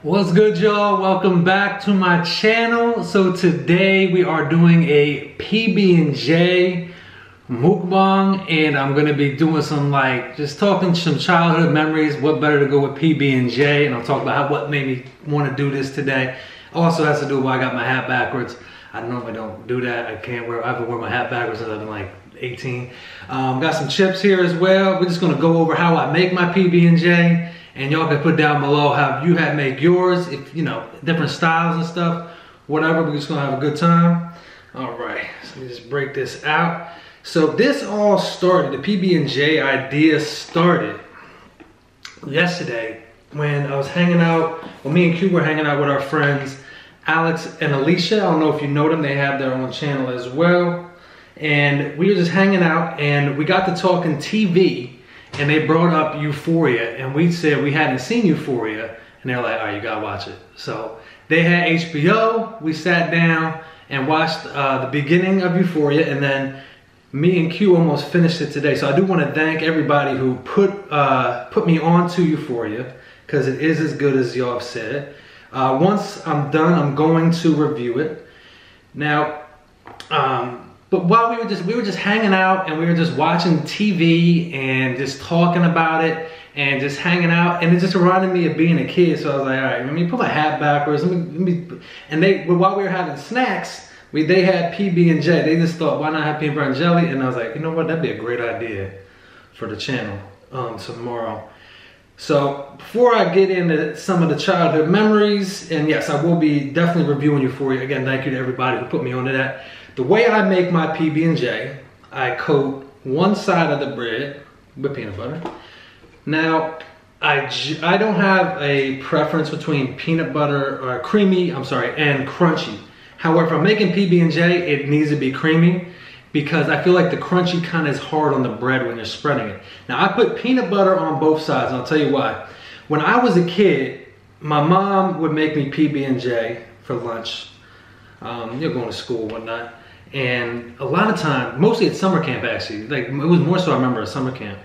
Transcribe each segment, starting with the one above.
What's good, y'all? Welcome back to my channel. So today we are doing a PB&J mukbang, and I'm gonna be doing some just talking some childhood memories. What better to go with PB&J, and I'll talk about what made me want to do this today. Also has to do with why I got my hat backwards. I normally don't do that. I haven't worn my hat backwards since I've been like 18. Got some chips here as well. We're just gonna go over how I make my PB&J. And y'all can put down below how you have make yours, if you know, different styles and stuff, whatever. We're just gonna have a good time. All right, so let me just break this out. So this all started, the PB&J idea started yesterday when I was hanging out, well, me and Q were hanging out with our friends, Alex and Alicia. I don't know if you know them, they have their own channel as well. And we were just hanging out and we got to talking TV. And they brought up Euphoria, and we said we hadn't seen Euphoria, and they're like, all right, you gotta watch it. So they had HBO, we sat down and watched the beginning of Euphoria, and then me and Q almost finished it today. So I do wanna thank everybody who put me onto Euphoria, because it is as good as y'all have said. Once I'm done, I'm going to review it. Now, but while we were just hanging out and we were just watching TV and just talking about it and just hanging out, and it just reminded me of being a kid. So I was like, all right, let me put my hat backwards. And while we were having snacks, they had PB&J. They just thought, why not have peanut butter and jelly? And I was like, you know what? That'd be a great idea for the channel tomorrow. So before I get into some of the childhood memories, and yes, I will be definitely reviewing Euphoria. Again, thank you to everybody who put me onto that. The way I make my PB&J, I coat one side of the bread with peanut butter. Now, I don't have a preference between peanut butter or creamy, and crunchy. However, if I'm making PB&J, it needs to be creamy because I feel like the crunchy kind of is hard on the bread when you're spreading it. Now, I put peanut butter on both sides, and I'll tell you why. When I was a kid, my mom would make me PB&J for lunch. You're going to school and whatnot. And a lot of time, mostly at summer camp actually, it was more so I remember at summer camp.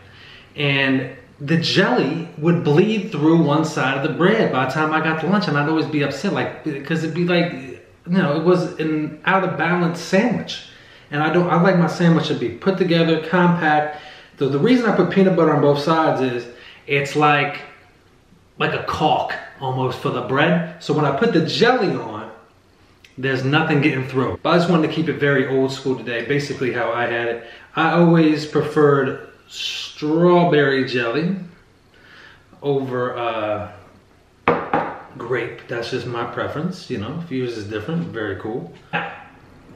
And the jelly would bleed through one side of the bread by the time I got to lunch, and I'd always be upset, because it'd be it was an out of balance sandwich. And I like my sandwich to be put together, compact. So the reason I put peanut butter on both sides is it's like a caulk almost for the bread. So when I put the jelly on, there's nothing getting through. But I just wanted to keep it very old school today, basically how I had it. I always preferred strawberry jelly over grape. That's just my preference, you know, if yours is different, very cool.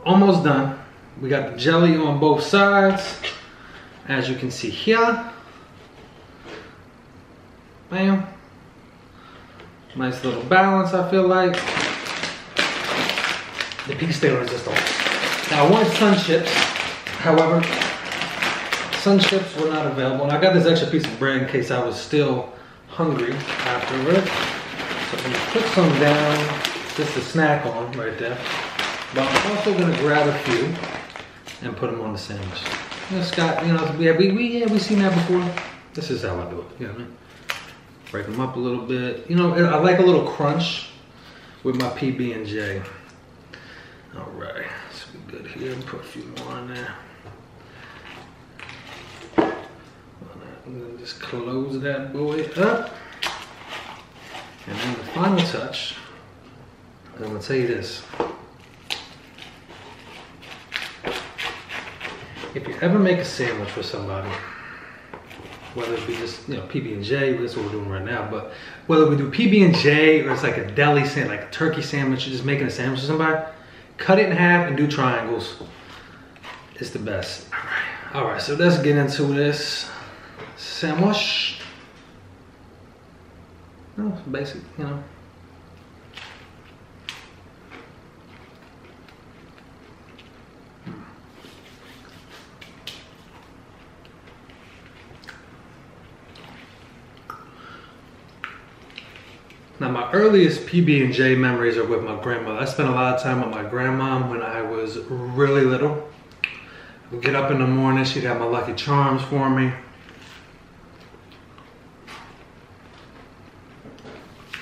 Almost done. We got the jelly on both sides, as you can see here. Bam. Nice little balance, I feel like. The pea stale is just off. Now I wanted sun chips, however, sun chips were not available. And I got this extra piece of bread in case I was still hungry afterward. So I'm gonna put some down, just to snack on right there. But I'm also gonna grab a few and put them on the sandwich. You know, Scott, you know, we seen that before. This is how I do it, you know what I mean? Break them up a little bit. You know, I like a little crunch with my PB&J. All right, so we good here. Put a few more on there. I'm gonna just close that boy up. And then the final touch, I'm gonna tell you this. If you ever make a sandwich for somebody, whether it be just, you know, PB&J, that's what we're doing right now, but whether we do PB&J or it's like a deli sandwich, like a turkey sandwich, you're just making a sandwich for somebody, cut it in half and do triangles. It's the best. All right, so let's get into this sandwich. No, it's basic, you know. Now, my earliest PB&J memories are with my grandmother. I spent a lot of time with my grandma when I was really little. I would get up in the morning, she'd have my Lucky Charms for me.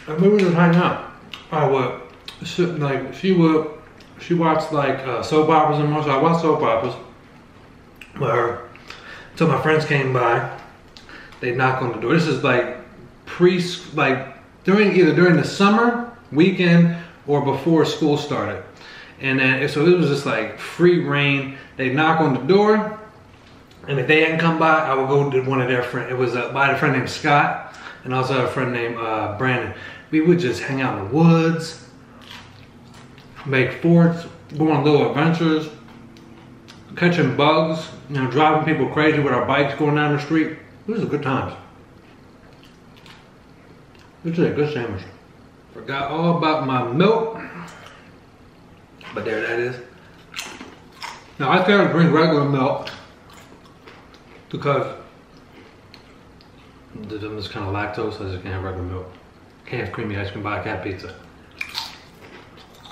And we were just hanging out. She watched like soap operas and more, so I watched soap operas with her. Until my friends came by, they'd knock on the door. This is like either during the summer, weekend, or before school started. And then, so it was just like free reign. They'd knock on the door, and if they hadn't come by, I would go to one of their friends. It was by a friend named Scott, and also a friend named Brandon. We would just hang out in the woods, make forts, go on little adventures, catching bugs, you know, driving people crazy with our bikes going down the street. These are good times. This is a good sandwich. Forgot all about my milk, but there that is. Now I can't drink regular milk because I'm just kind of lactose, so I just can't have regular milk. Can't have creamy ice cream, but I can have pizza.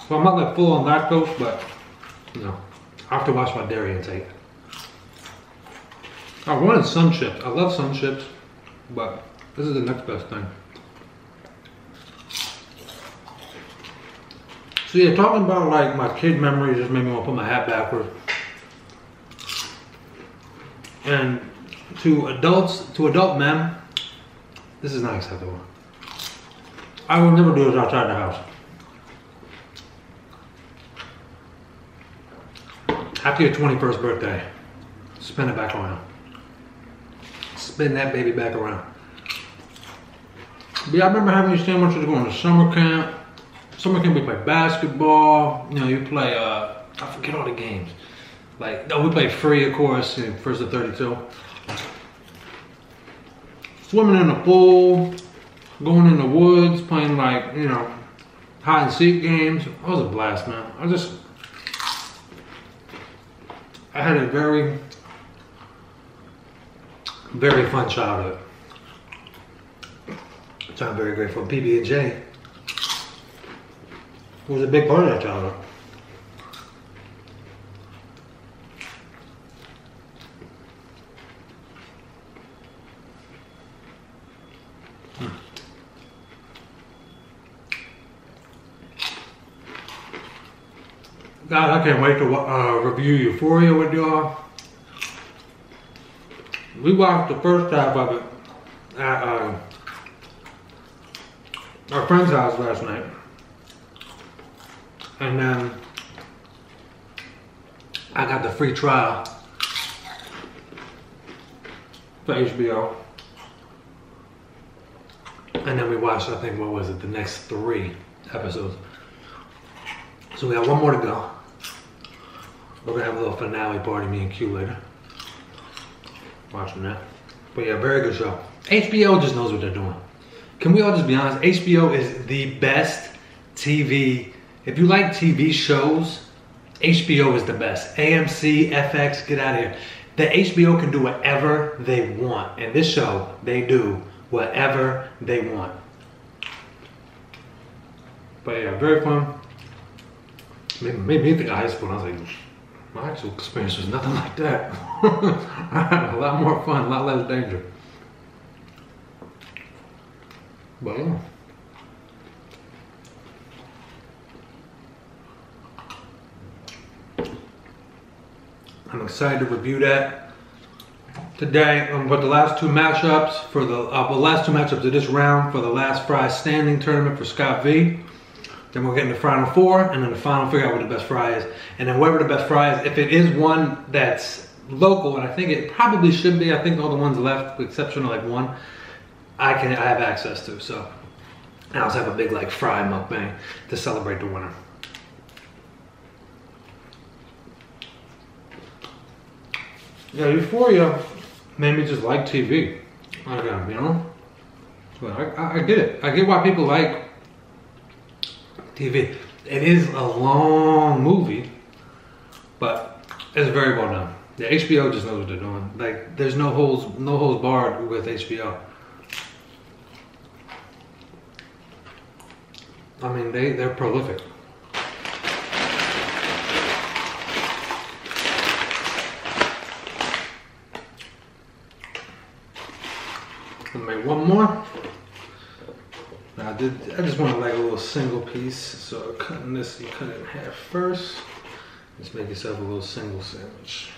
So I'm not like full on lactose, but you know, I have to watch my dairy intake. I wanted sun chips. I love sun chips, but this is the next best thing. So yeah, talking about like my kid memories just made me want to put my hat backward. And to adult men, this is not acceptable. I will never do this outside the house. After your 21st birthday, spin it back around. Spin that baby back around. But yeah, I remember having these sandwiches going to summer camp. Summer camp we play basketball. You know, you play, I forget all the games. Like, we played free, of course, in first to 32. Swimming in the pool, going in the woods, playing like, you know, hide and seek games. It was a blast, man. I had a very, very fun childhood. Which I'm very grateful. PB&J was a big part of that childhood. God, I can't wait to review Euphoria with y'all. We watched the first half of it at our friend's house last night. And then I got the free trial for HBO. And then we watched, I think, what was it, the next 3 episodes. So we got one more to go. We're gonna have a little finale party, me and Q later. Watching that. But yeah, very good show. HBO just knows what they're doing. Can we all just be honest? HBO is the best TV. If you like TV shows, HBO is the best. AMC, FX, get out of here. The HBO can do whatever they want. And this show, they do whatever they want. But yeah, very fun. Made me think of high school, and I was like, my actual experience was nothing like that. I had a lot more fun, a lot less danger. But yeah. I'm excited to review that today. But the last 2 matchups for the last 2 matchups of this round for the last fry standing tournament for Scott V. Then we'll get in the final 4, and then the final figure out what the best fry is. And then whatever the best fry is, if it is one that's local, and I think it probably should be, I think all the ones left, with exception of like 1, I have access to. So I also have a big like fry mukbang to celebrate the winner. Yeah, Euphoria made me just like TV. You know? But I get it. I get why people like TV. It is a long movie, but it's very well done. The HBO just knows what they're doing. Like, there's no holes barred with HBO. I mean, they're prolific. I'll make one more. Now I just wanted like a little single piece. So cutting this, you cut it in half first. Just make yourself a little single sandwich.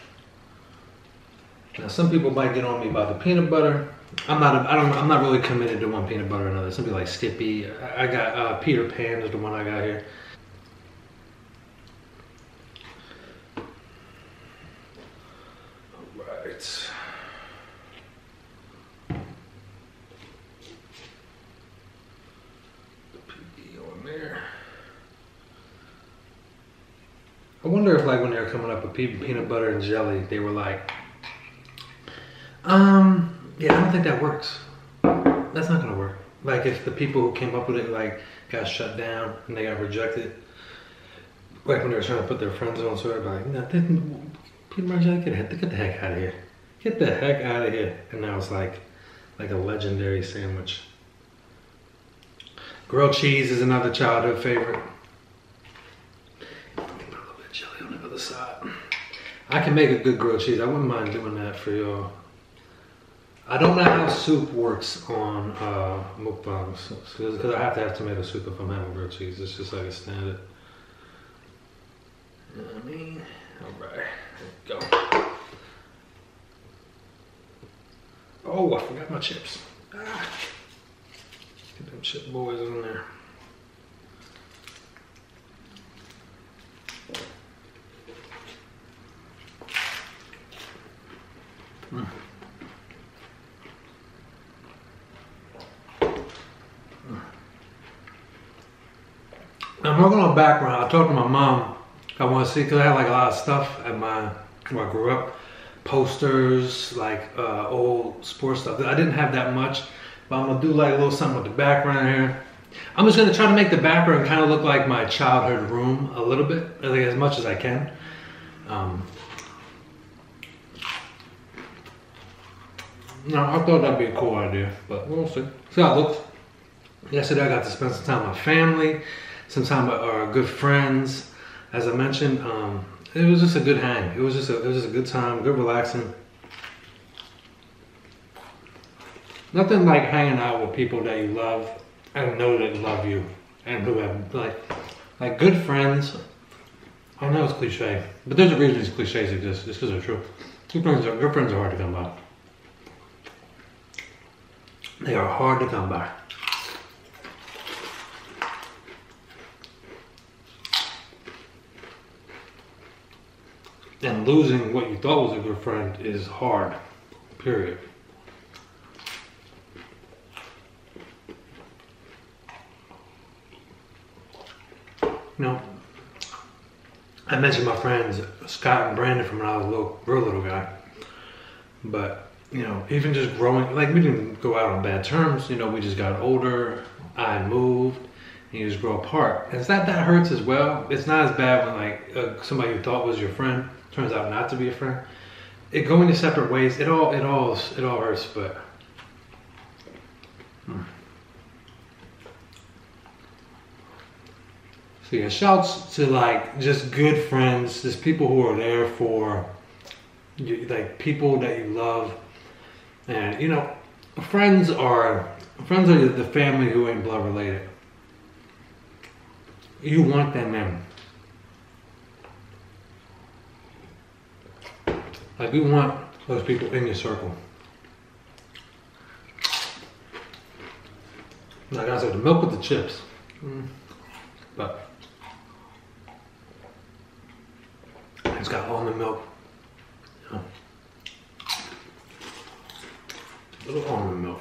Now some people might get on me about the peanut butter. I'm not really committed to one peanut butter or another. Some people like Skippy. I got Peter Pan is the one I got here. All right. The PB on there. I wonder if like when they were coming up with peanut butter and jelly, they were like, yeah, I don't think that works. That's not gonna work. Like if the people who came up with it like got shut down and they got rejected, like when they were trying to put their friends on, so they're like, no, peanut butter jelly, get the heck out of here. Get the heck out of here. And now it's like a legendary sandwich. Grilled cheese is another childhood favorite. Put a little bit of jelly on the other side. I can make a good grilled cheese. I wouldn't mind doing that for y'all. I don't know how soup works on mukbangs, because I have to have tomato soup if I'm having grilled cheese. It's just like a standard. You know what I mean? All right, there we go. Oh, I forgot my chips. Ah. Get them chip boys in there. I'm working on background. I talked to my mom. I want to see, because I had like a lot of stuff at where I grew up. Posters, like old sports stuff. I didn't have that much, but I'm going to do like a little something with the background here. I'm just going to try to make the background kind of look like my childhood room a little bit, like as much as I can. No, I thought that'd be a cool idea, but we'll see. See how it looks. Yesterday I got to spend some time with my family, some time with our good friends. As I mentioned, it was just a good hang. It was just a good time, good relaxing. Nothing like hanging out with people that you love and know that love you and who have like good friends. I know it's cliche, but there's a reason these cliches exist. It's because they're true. Good friends are hard to come by. They are hard to come by. And losing what you thought was a good friend is hard, period. You know, I mentioned my friends Scott and Brandon from when I was a real little guy. But, you know, even just growing, like we didn't go out on bad terms, you know, we just got older, I moved, and you just grow apart. And that hurts as well. It's not as bad when like somebody you thought was your friend turns out not to be a friend. Going to separate ways, it all hurts, but So yeah, shouts to like just good friends, just people who are there for you, like people that you love. And you know, friends are the family who ain't blood related. You want them in. Like we want those people in your circle. Like I said, the milk with the chips. But it's got almond milk. You know, a little almond milk.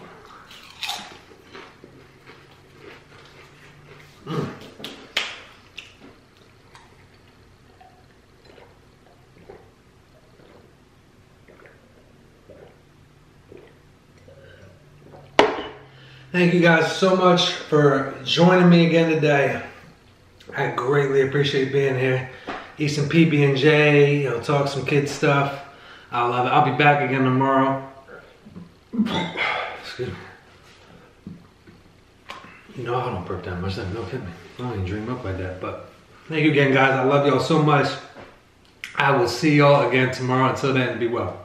Thank you guys so much for joining me again today. I greatly appreciate being here. Eat some PB&J, you know, talk some kid stuff. I love it. I'll be back again tomorrow. Excuse me. You know, I don't burp that much. No kidding me. I don't even dream up like that. But thank you again, guys. I love y'all so much. I will see y'all again tomorrow. Until then, be well.